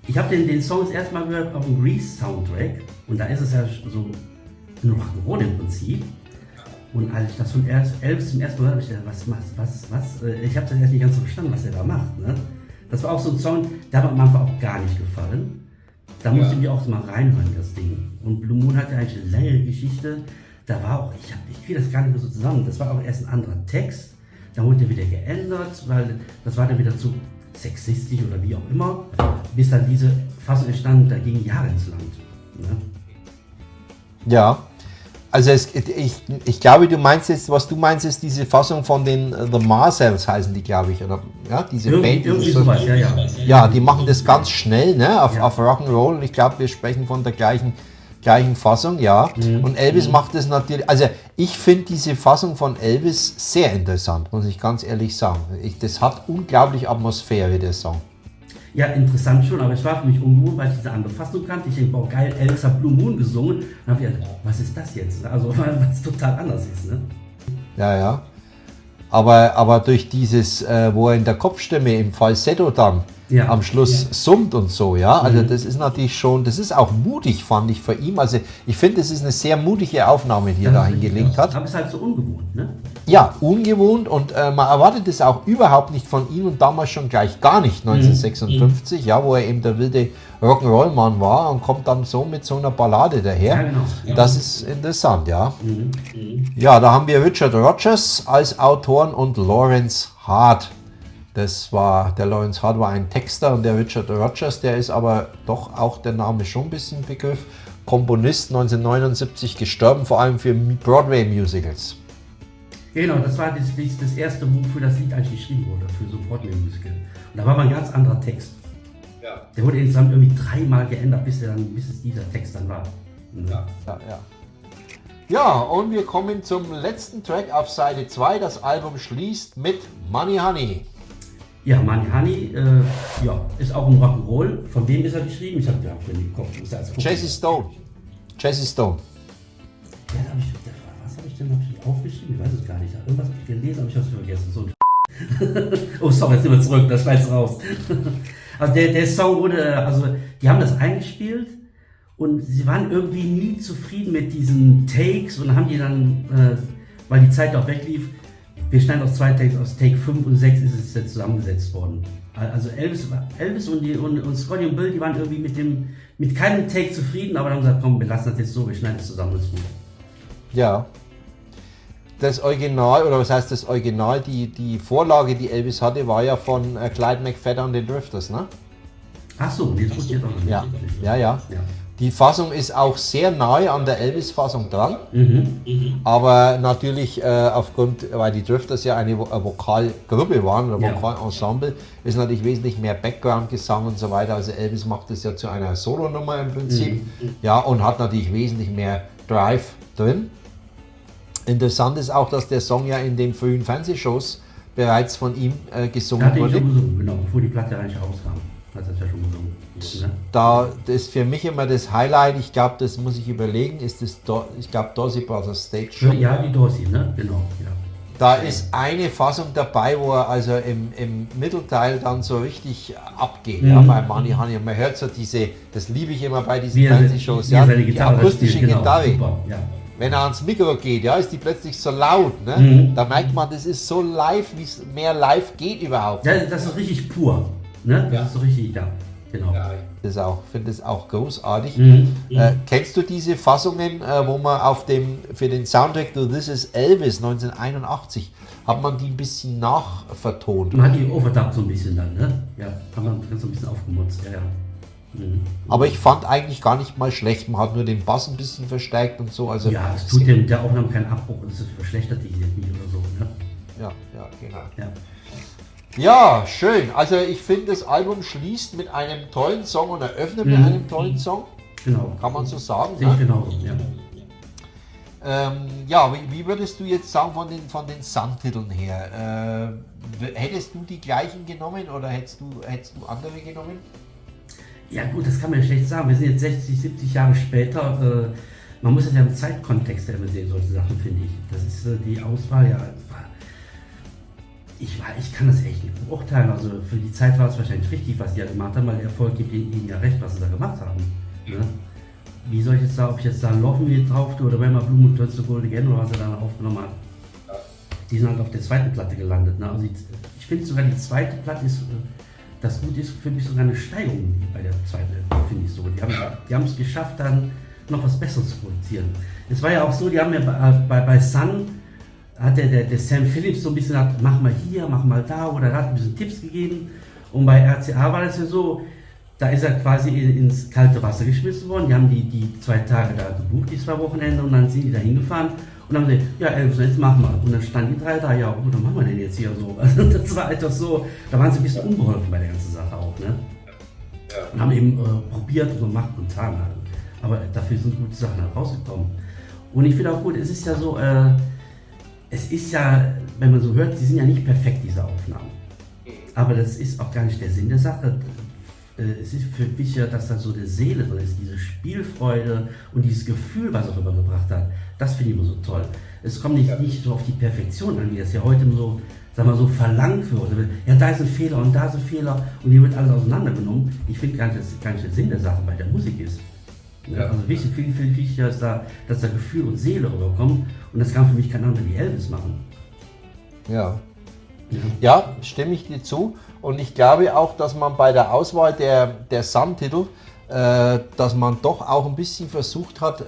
[SPEAKER 3] ich habe den Song das erste Mal gehört auf dem Grease-Soundtrack und da ist es ja so ein Rock'n'Roll im Prinzip. Und als ich das von Elvis zum ersten Mal gehört habe, ich gedacht, was? Ich habe das erst nicht ganz so verstanden, was er da macht. Ne? Das war auch so ein Song, der hat mir am Anfang auch gar nicht gefallen. Da musste ich mir auch mal reinhören, das Ding. Und Blue Moon hatte eigentlich eine längere Geschichte. Da war auch, ich kriege das gar nicht mehr so zusammen. Das war auch erst ein anderer Text. Da wurde er wieder geändert, weil das war dann wieder zu sexistisch oder wie auch immer. Bis dann diese Fassung entstanden, da gingen Jahre ins Land. Ne?
[SPEAKER 1] Ja, also ich glaube, was du meinst, ist diese Fassung von den The Marcells heißen die, glaube ich, oder ja, diese Band.
[SPEAKER 3] Irgendwie sowas, ja.
[SPEAKER 1] Ja, die machen das ganz schnell, ne, auf Rock'n'Roll. Und ich glaube, wir sprechen von der gleichen Fassung, ja. Und Elvis macht das natürlich, also ich finde diese Fassung von Elvis sehr interessant, muss ich ganz ehrlich sagen. Das hat unglaublich Atmosphäre, der Song.
[SPEAKER 3] Ja, interessant schon, aber es war für mich ungewohnt, weil ich diese andere Fassung kannte. Ich denke, boah, geil, Elvis hat Blue Moon gesungen. Dann habe ich gedacht, was ist das jetzt? Also, was total anders ist, ne?
[SPEAKER 1] Ja. Aber durch dieses, wo er in der Kopfstimme im Falsetto dann am Schluss summt und so, ja, also das ist natürlich schon, das ist auch mutig, fand ich, für ihn. Also ich finde, das ist eine sehr mutige Aufnahme, die er da hingelegt hat.
[SPEAKER 3] Aber es ist halt so ungewohnt, ne?
[SPEAKER 1] Ja, ungewohnt und man erwartet es auch überhaupt nicht von ihm und damals schon gleich gar nicht, 1956, ja, wo er eben der wilde Rock'n'Roll-Mann war und kommt dann so mit so einer Ballade daher.
[SPEAKER 3] Ja, genau. Ja.
[SPEAKER 1] Das ist interessant, ja. Ja, da haben wir Richard Rodgers als Autoren und Lawrence Hart. Der Lawrence Hart war ein Texter und der Richard Rodgers, der ist aber doch auch der Name schon ein bisschen Begriff. Komponist, 1979 gestorben, vor allem für Broadway-Musicals.
[SPEAKER 3] Genau, das war das erste, wofür das Lied eigentlich geschrieben wurde, für so ein Broadway-Musical. Und da war mal ein ganz anderer Text.
[SPEAKER 2] Ja.
[SPEAKER 3] Der wurde insgesamt irgendwie 3-mal geändert, bis es dieser Text dann war.
[SPEAKER 2] Ja.
[SPEAKER 1] Ja, und wir kommen zum letzten Track auf Seite 2. Das Album schließt mit Money Honey.
[SPEAKER 3] Ja, Money Honey, ist auch ein Rock'n'Roll. Von wem ist er geschrieben? Ich habe den im Kopf.
[SPEAKER 1] Jesse Stone.
[SPEAKER 3] Ja, was habe ich denn aufgeschrieben? Ich weiß es gar nicht. Irgendwas habe ich gelesen, aber ich habe es vergessen. So oh, sorry, jetzt sind wir zurück, das schneid's raus. Also der Song wurde, die haben das eingespielt und sie waren irgendwie nie zufrieden mit diesen Takes und haben die dann, weil die Zeit auch weglief, wir schneiden aus 2 Takes, aus Take 5 und 6 ist es jetzt zusammengesetzt worden. Also Elvis und Scotty und Bill, die waren irgendwie mit keinem Take zufrieden, aber dann haben gesagt, komm, wir lassen das jetzt so, wir schneiden es zusammen, das ist gut.
[SPEAKER 1] Ja. Das Original, oder was heißt das Original, die Vorlage, die Elvis hatte, war ja von Clyde McPhatter und den Drifters, ne?
[SPEAKER 3] Ach so, jetzt wusste ich doch noch nicht.
[SPEAKER 1] Ja. Die Fassung ist auch sehr nahe an der Elvis-Fassung dran, aber natürlich aufgrund, weil die Drifters ja eine Vokalgruppe waren, oder Vokalensemble, ist natürlich wesentlich mehr Background-Gesang und so weiter. Also Elvis macht das ja zu einer Solonummer im Prinzip, ja, und hat natürlich wesentlich mehr Drive drin. Interessant ist auch, dass der Song ja in den frühen Fernsehshows bereits von ihm gesungen wurde.
[SPEAKER 3] Schon gesungen, genau, bevor die Platte eigentlich rauskam. Hat er ja schon gesungen. Ne?
[SPEAKER 1] Da das ist für mich immer das Highlight, ich glaube, das muss ich überlegen, ist das, ich glaube, Dorsey Brothers Stage Show.
[SPEAKER 3] Ja, die Dorsey, ne? Genau. Ja.
[SPEAKER 1] Da ist eine Fassung dabei, wo er also im Mittelteil dann so richtig abgeht, ja, bei Money Honey. Und man hört so diese, das liebe ich immer bei diesen Fernsehshows, ja, die akustische Gitarre.
[SPEAKER 3] Super, ja.
[SPEAKER 1] Wenn er ans Mikro geht, ja, ist die plötzlich so laut, ne? Da merkt man, das ist so live, wie es mehr live geht überhaupt.
[SPEAKER 3] Ja, das ist richtig pur, ne? Das ist so richtig, ja, genau.
[SPEAKER 2] Ja,
[SPEAKER 1] Finde es auch großartig. Kennst du diese Fassungen, wo man für den Soundtrack to This Is Elvis 1981, hat man die ein bisschen nachvertont?
[SPEAKER 3] Man hat die overdubbt so ein bisschen dann, ne? Ja, hat man so ein bisschen aufgemutzt, ja.
[SPEAKER 1] Aber ich fand eigentlich gar nicht mal schlecht, man hat nur den Bass ein bisschen verstärkt und so. Also
[SPEAKER 3] ja, es tut dem der Aufnahme keinen Abbruch, es verschlechtert die jetzt nicht oder so, ne?
[SPEAKER 1] Ja, genau.
[SPEAKER 3] Ja.
[SPEAKER 1] Ja, schön. Also ich finde, das Album schließt mit einem tollen Song und eröffnet mit einem tollen Song.
[SPEAKER 3] Genau.
[SPEAKER 1] Kann man so sagen.
[SPEAKER 3] Sehe ich genauso, ja.
[SPEAKER 1] Ja, wie würdest du jetzt sagen von den Sun-Titeln her? Hättest du die gleichen genommen oder hättest du andere genommen?
[SPEAKER 3] Ja gut, das kann man ja schlecht sagen. Wir sind jetzt 60, 70 Jahre später. Man muss das ja im Zeitkontext immer sehen, solche Sachen, finde ich. Das ist die Auswahl, ja. Ich kann das echt nicht beurteilen. Also für die Zeit war es wahrscheinlich richtig, was die da gemacht haben, weil der Erfolg gibt ihnen ja recht, was sie da gemacht haben. Ne? Wie soll ich jetzt sagen, ob ich jetzt da Love Me drauf tue oder wenn man Blue Moon Turns to Gold Again oder was er dann aufgenommen hat. Die sind halt auf der zweiten Platte gelandet. Ne? Also ich finde sogar die zweite Platte ist, das Gute ist für mich sogar eine Steigerung bei der zweiten, finde ich so. Die haben es geschafft, dann noch was Besseres zu produzieren. Es war ja auch so, die haben ja bei Sun, hat der Sam Phillips so ein bisschen gesagt, mach mal hier, mach mal da, oder er hat ein bisschen Tipps gegeben. Und bei RCA war das ja so, da ist er quasi ins kalte Wasser geschmissen worden. Die haben die 2 Tage da gebucht, die 2 Wochenende, und dann sind die da hingefahren und dann haben sie gesagt, ja Elvis, jetzt machen wir. Und dann standen die 3 da, ja gut, dann machen wir denn jetzt hier so. Also das war etwas so, da waren sie ein bisschen unbeholfen bei der ganzen Sache auch, ne? Und haben eben probiert und gemacht und getan. Aber dafür sind gute Sachen rausgekommen. Und ich finde auch gut, es ist ja so, es ist ja, wenn man so hört, die sind ja nicht perfekt, diese Aufnahmen. Aber das ist auch gar nicht der Sinn der Sache. Es ist für mich ja, dass da so eine Seele drin ist, diese Spielfreude und dieses Gefühl, was er rübergebracht hat. Das finde ich immer so toll. Es kommt nicht so auf die Perfektion an, wie das ja heute so, sagen wir so, verlangt wird. Ja, da ist ein Fehler und da ist ein Fehler und hier wird alles auseinandergenommen. Ich finde gar nicht, dass der Sinn der Sache bei der Musik ist. Ja, also wichtig, viel wichtiger ist da, dass da Gefühl und Seele rüberkommen, und das kann für mich kein anderer wie Elvis machen.
[SPEAKER 1] Ja, stimme ich dir zu, und ich glaube auch, dass man bei der Auswahl der Sun-Titel, dass man doch auch ein bisschen versucht hat,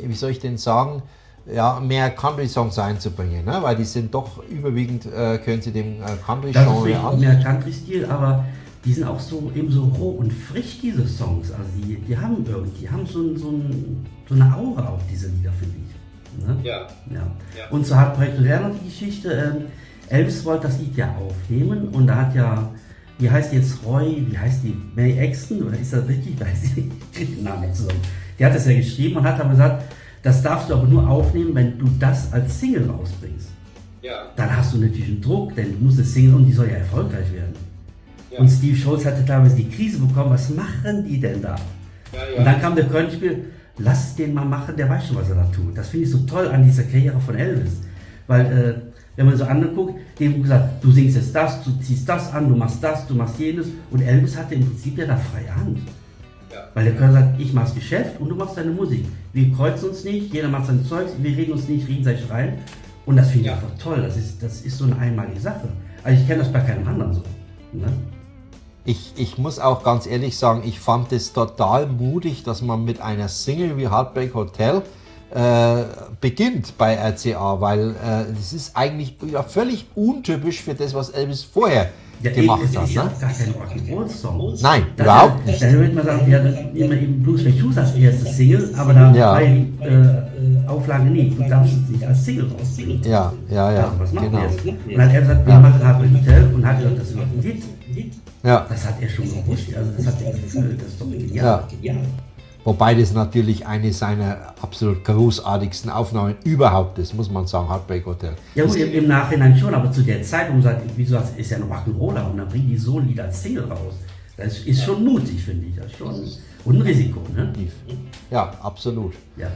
[SPEAKER 1] wie soll ich denn sagen, ja, mehr Country-Songs einzubringen, ne? Weil die sind doch überwiegend, können sie dem Country-Genre an.
[SPEAKER 3] Mehr Country-Stil, aber die sind auch so eben so roh und frisch, diese Songs. Also die haben so eine Aura auf diese Lieder, finde ich. Ne? Ja. Und so hat Projekt noch die Geschichte. Elvis wollte das Lied ja aufnehmen, und da hat ja, wie heißt jetzt wie heißt die, Mae Exton, oder ist das richtig? Weiß ich den Namen nicht zusammen. Die hat das ja geschrieben und hat aber gesagt, das darfst du aber nur aufnehmen, wenn du das als Single rausbringst.
[SPEAKER 2] Ja.
[SPEAKER 3] Dann hast du natürlich einen Druck, denn du musst eine Single, und die soll ja erfolgreich werden. Ja. Und Steve Scholz hatte teilweise die Krise bekommen, was machen die denn da? Ja. Und dann kam der Königspiel, lass den mal machen, der weiß schon, was er da tut. Das finde ich so toll an dieser Karriere von Elvis. Weil, wenn man so anguckt, dem wurde gesagt, du singst jetzt das, du ziehst das an, du machst das, du machst jenes. Und Elvis hatte im Prinzip ja da freie Hand. Ja. Weil der Könner sagt, ich mach's Geschäft und du machst deine Musik. Wir kreuzen uns nicht, jeder macht sein Zeug, wir reden uns nicht gegenseitig rein. Und das finde ich einfach toll, das ist so eine einmalige Sache. Also ich kenne das bei keinem anderen so. Ne?
[SPEAKER 1] Ich muss auch ganz ehrlich sagen, ich fand es total mutig, dass man mit einer Single wie Heartbreak Hotel beginnt bei RCA, weil es ist eigentlich völlig untypisch für das, was Elvis vorher gemacht
[SPEAKER 3] es
[SPEAKER 1] hat.
[SPEAKER 3] ist ja
[SPEAKER 1] Ne?
[SPEAKER 3] auch gar kein Rock'n'Roll-Song.
[SPEAKER 1] Nein, überhaupt nicht.
[SPEAKER 3] Da würde man sagen, ja, dann immer eben Blues Like Shoes als erstes Single, aber da war die Auflage nicht. Du darfst es nicht als Single rausbringen.
[SPEAKER 1] Ja,
[SPEAKER 3] Also, was machen
[SPEAKER 1] genau.
[SPEAKER 3] wir jetzt? Und dann hat er gesagt, wir machen Heartbreak Hotel und hat gesagt, das wird ein Hit.
[SPEAKER 1] Ja.
[SPEAKER 3] Das hat er schon gewusst, also das hat er gefühlt, das ist doch genial.
[SPEAKER 1] Ja. Wobei das natürlich eine seiner absolut großartigsten Aufnahmen überhaupt ist, muss man sagen, Heartbreak Hotel.
[SPEAKER 3] Ja gut, im Nachhinein schon, aber zu der Zeit, wo man sagt, wie du sagst, ist ja ein Rock'n'Roller und dann bringen die so ein Lied als Single raus. Das ist schon mutig, finde ich. Das ist schon und ein Risiko, ne?
[SPEAKER 1] Ja, absolut.
[SPEAKER 3] Ja.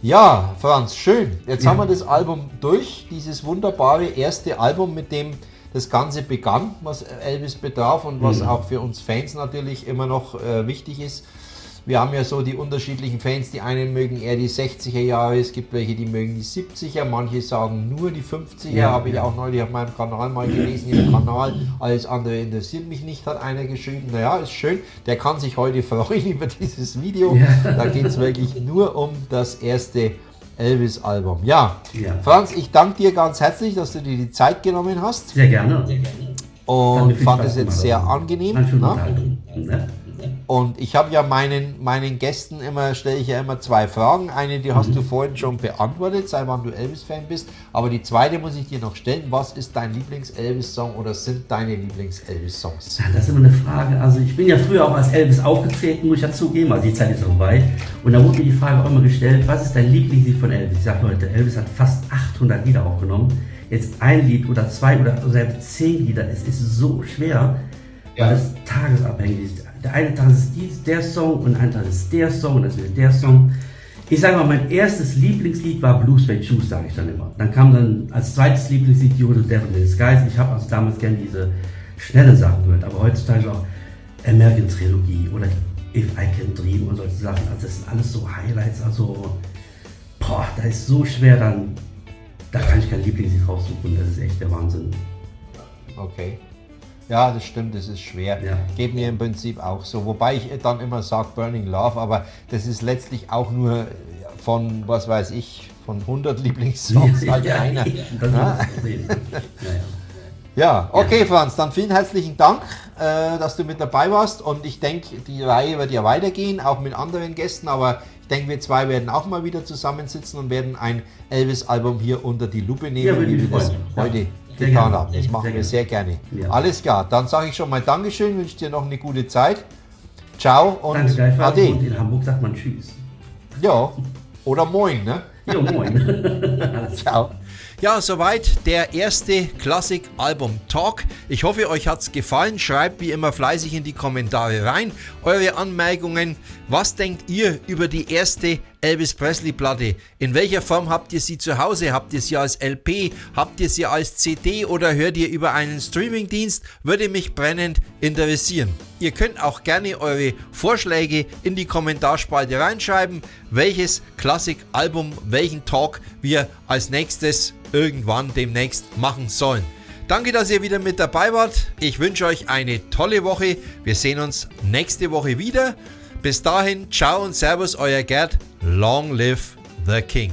[SPEAKER 1] Ja, Franz, schön. Jetzt
[SPEAKER 3] Ja.
[SPEAKER 1] haben wir das Album durch, dieses wunderbare erste Album, mit dem das Ganze begann, was Elvis betraf und was auch für uns Fans natürlich immer noch wichtig ist. Wir haben ja so die unterschiedlichen Fans, die einen mögen eher die 60er Jahre, es gibt welche, die mögen die 70er, manche sagen nur die 50er,
[SPEAKER 3] Ja,
[SPEAKER 1] habe ich
[SPEAKER 3] ja.
[SPEAKER 1] auch neulich auf meinem Kanal mal gelesen, im Kanal, alles andere interessiert mich nicht, hat einer geschrieben. Naja, ist schön, der kann sich heute freuen über dieses Video, da geht es wirklich nur um das erste Elvis-Album. Ja,
[SPEAKER 3] Ja.
[SPEAKER 1] Franz, ich danke dir ganz herzlich, dass du dir die Zeit genommen hast
[SPEAKER 3] Sehr gerne. Hat
[SPEAKER 1] und
[SPEAKER 3] mir viel
[SPEAKER 1] fand
[SPEAKER 3] Spaß
[SPEAKER 1] es jetzt
[SPEAKER 3] gemacht.
[SPEAKER 1] sehr angenehm.
[SPEAKER 3] Eine schöne
[SPEAKER 1] Ne?
[SPEAKER 3] Unterhaltung, ne?
[SPEAKER 1] Und ich habe ja meinen Gästen stelle ich ja immer zwei Fragen. Eine, die hast du vorhin schon beantwortet, seit wann du Elvis-Fan bist. Aber die zweite muss ich dir noch stellen. Was ist dein Lieblings-Elvis-Song oder sind deine Lieblings-Elvis-Songs?
[SPEAKER 3] Ja, das ist immer eine Frage. Also ich bin ja früher auch als Elvis aufgetreten, muss ich ja zugeben, also die Zeit ist vorbei. Und da wurde mir die Frage auch immer gestellt, was ist dein Lieblingslied von Elvis? Ich sage heute, Elvis hat fast 800 Lieder aufgenommen. Jetzt ein Lied oder zwei oder selbst 10 Lieder, es ist so schwer, weil das tagesabhängig ist. Der eine Tag ist der Song und ein Tag ist der Song und das ist der Song. Ich sage mal, mein erstes Lieblingslied war Blue Suede Shoes, sage ich dann immer. Dann kam dann als zweites Lieblingslied You're the Devil in Disguise. Ich habe also damals gerne diese schnellen Sachen gehört, aber heutzutage auch American Trilogie oder If I Can Dream und solche Sachen. Also das sind alles so Highlights, also da ist so schwer dann, da kann ich kein Lieblingslied raussuchen, das ist echt der Wahnsinn.
[SPEAKER 1] Okay. Ja, das stimmt, das ist schwer.
[SPEAKER 3] Ja.
[SPEAKER 1] Geht mir im Prinzip auch so. Wobei ich dann immer sage Burning Love, aber das ist letztlich auch nur von, was weiß ich, von 100 Lieblingssongs halt einer.
[SPEAKER 3] Das ist das Problem.
[SPEAKER 1] Ja, okay, Franz, dann vielen herzlichen Dank, dass du mit dabei warst und ich denke, die Reihe wird ja weitergehen, auch mit anderen Gästen, aber ich denke, wir zwei werden auch mal wieder zusammensitzen und werden ein Elvis-Album hier unter die Lupe nehmen,
[SPEAKER 3] Ja, würde
[SPEAKER 1] wie
[SPEAKER 3] mich
[SPEAKER 1] wir das
[SPEAKER 3] freuen.
[SPEAKER 1] heute
[SPEAKER 3] Sehr
[SPEAKER 1] getan
[SPEAKER 3] gerne.
[SPEAKER 1] haben. Das machen wir sehr gerne.
[SPEAKER 3] Ja.
[SPEAKER 1] Alles klar, dann sage ich schon mal Dankeschön, wünsche dir noch eine gute Zeit. Ciao und
[SPEAKER 3] Danke gleichfalls.
[SPEAKER 1] Ade.
[SPEAKER 3] Und in Hamburg sagt man Tschüss.
[SPEAKER 1] Ja, oder Moin, ne?
[SPEAKER 3] Jo, moin. Alles
[SPEAKER 1] Ciao. Ja, soweit der erste Klassik-Album-Talk. Ich hoffe, euch hat es gefallen. Schreibt wie immer fleißig in die Kommentare rein eure Anmerkungen. Was denkt ihr über die erste Elvis Presley-Platte? In welcher Form habt ihr sie zu Hause? Habt ihr sie als LP? Habt ihr sie als CD oder hört ihr über einen Streamingdienst? Würde mich brennend interessieren. Ihr könnt auch gerne eure Vorschläge in die Kommentarspalte reinschreiben, welches Klassik-Album, welchen Talk wir als nächstes irgendwann demnächst machen sollen. Danke, dass ihr wieder mit dabei wart. Ich wünsche euch eine tolle Woche. Wir sehen uns nächste Woche wieder. Bis dahin, ciao und servus, euer Gerd. Long live the King.